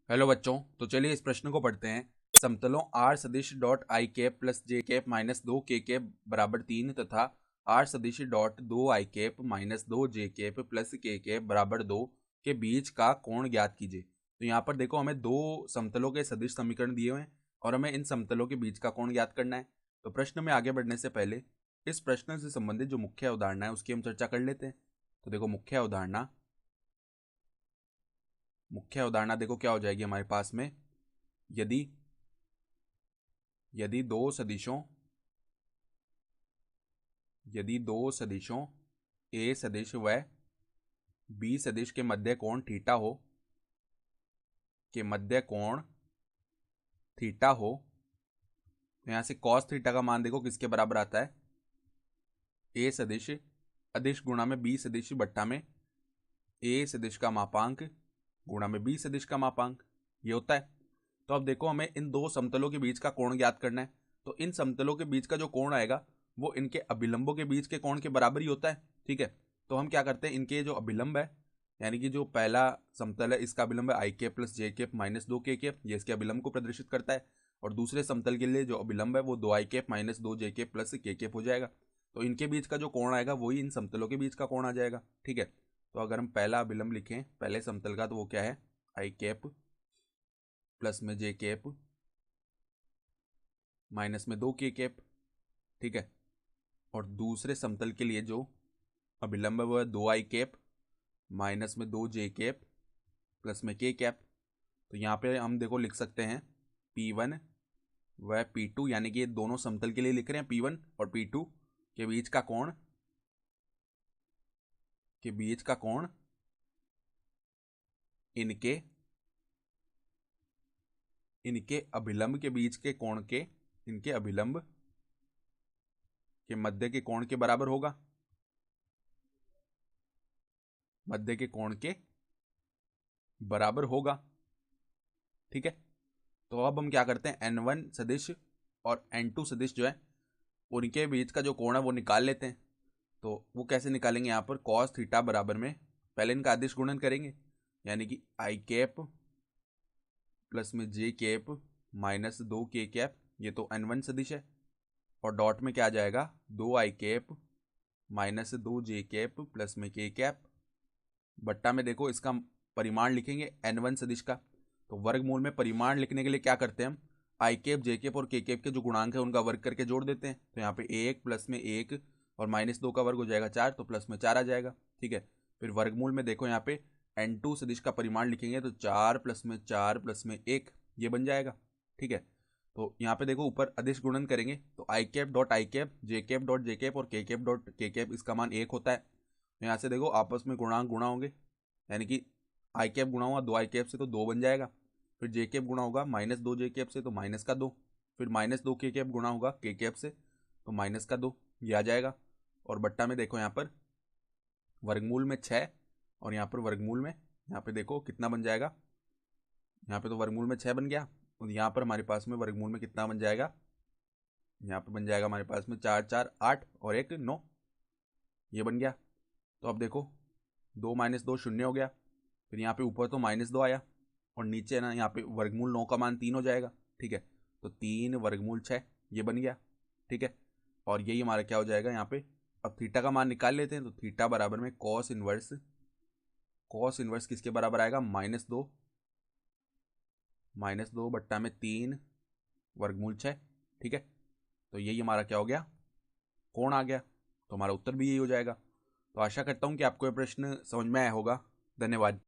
Hello बच्चों, तो चलिए इस प्रश्न को पढ़ते हैं। समतलों आर सदिश dot I cap plus J cap minus दो के कैप बराबर 3 तथा आर सदिश डॉट दो आई कैप माइनस दो जे कैप प्लस के कैप बराबर 2 के बीच का कोण ज्ञात कीजिए। तो यहाँ पर देखो, हमें दो समतलों के सदिश समीकरण दिए हुए हैं और हमें इन समतलों के बीच का कोण ज्ञात करना है। तो प्रश्न में आगे बढ़ने से पहले इस प्रश्न से संबंधित जो मुख्य अवधारणा है उसकी हम चर्चा कर लेते हैं। तो देखो, मुख्य अवधारणा देखो क्या हो जाएगी हमारे पास में। यदि यदि दो सदिशों ए सदिश व बी सदिश के मध्य कोण थीटा हो, तो यहां से कॉस थीटा का मान देखो किसके बराबर आता है। ए सदिश अदिश गुणा में बी सदिश बट्टा में ए सदिश का मापांक गुणा में बी सदिश का मापांक, ये होता है। तो अब देखो, हमें इन दो समतलों के बीच का कोण ज्ञात करना है। तो इन समतलों के बीच का जो कोण आएगा वो इनके अभिलंबों के बीच के कोण के बराबर ही होता है। ठीक है, तो हम क्या करते हैं, इनके जो अभिलंब है, यानी कि जो पहला समतल है इसका अभिलंब है आई कैप प्लस जे कैप माइनस दो के कैप, ये इसके अभिलंब को प्रदर्शित करता है। और दूसरे समतल के लिए जो अभिलंब है वो दो आई कैप माइनस दो जे कैप प्लस के कैप हो जाएगा। तो इनके बीच का जो कोण आएगा वही इन समतलों के बीच का कोण आ जाएगा। ठीक है, तो अगर हम पहला अभिलंब लिखें पहले समतल का, तो वो क्या है, आई कैप प्लस में जे कैप माइनस में दो के कैप। ठीक है, और दूसरे समतल के लिए जो अभिलंब है वो है दो आई कैप माइनस में दो जे कैप प्लस में के कैप। तो यहाँ पे हम देखो लिख सकते हैं P1 व P2, यानी कि ये दोनों समतल के लिए लिख रहे हैं P1 और P2 के बीच का कोण इनके अभिलंब के बीच के कोण के इनके अभिलंब के मध्य के कोण के बराबर होगा, मध्य के कोण के बराबर होगा। ठीक है, तो अब हम क्या करते हैं, N1 सदिश और N2 सदिश जो है उनके बीच का जो कोण है वो निकाल लेते हैं। तो वो कैसे निकालेंगे, यहाँ पर कॉस थीटा बराबर में पहले इनका अदिश गुणन करेंगे, यानी कि आई कैप प्लस में जे कैप माइनस दो के कैप, ये तो N1 सदिश है। और डॉट में क्या आ जाएगा, दो आई कैप माइनस दो जे कैप प्लस में के कैप, बट्टा में देखो इसका परिमाण लिखेंगे N1 सदिश का। तो वर्गमूल में परिमाण लिखने के लिए क्या करते हैं हम, आई कैप जे कैप और के कैप के जो गुणांक है उनका वर्ग करके जोड़ देते हैं। तो यहाँ पे एक प्लस में एक और माइनस दो का वर्ग हो जाएगा चार, तो प्लस में चार आ जाएगा। ठीक है, फिर वर्गमूल में देखो यहाँ पे N2 सदिश का परिमाण लिखेंगे तो चार प्लस में एक, ये बन जाएगा। ठीक है, तो यहाँ पे देखो ऊपर अदिश गुणन करेंगे तो I cap dot I cap J cap dot J cap और के कैप डॉट के कैप, इसका मान एक होता है। यहाँ से देखो आपस में गुणांक गुणा होंगे, यानी कि आई कैप गुणा हुआ दो आई कैप से तो दो बन जाएगा। फिर जे कैप गुणा होगा माइनस दो जे कैप से तो माइनस का दो। फिर माइनस दो के कैप गुणा होगा के कैप से तो माइनस का दो, ये आ जाएगा। और बट्टा में देखो यहाँ पर वर्गमूल में छः और यहाँ पर वर्गमूल में, यहाँ पे देखो कितना बन जाएगा, यहाँ पे तो वर्गमूल में छः बन गया और यहाँ पर हमारे पास में वर्गमूल में कितना बन जाएगा, यहाँ पे बन जाएगा हमारे पास में चार चार आठ और एक नौ, ये बन गया। तो अब देखो दो माइनस दो शून्य हो गया, फिर यहाँ पे ऊपर तो माइनस दो आया और नीचे ना यहाँ पे वर्गमूल नौ का मान तीन हो जाएगा। ठीक है, तो तीन वर्गमूल छः, ये बन गया। ठीक है, और यही हमारा क्या हो जाएगा यहाँ पे। अब थीटा का मान निकाल लेते हैं, तो थीटा बराबर में कॉस इनवर्स किसके बराबर आएगा, माइनस दो बट्टा में तीन वर्गमूल छः। ठीक है, तो यही हमारा क्या हो गया, कोण आ गया। तो हमारा उत्तर भी यही हो जाएगा। तो आशा करता हूँ कि आपको ये प्रश्न समझ में आया होगा। धन्यवाद।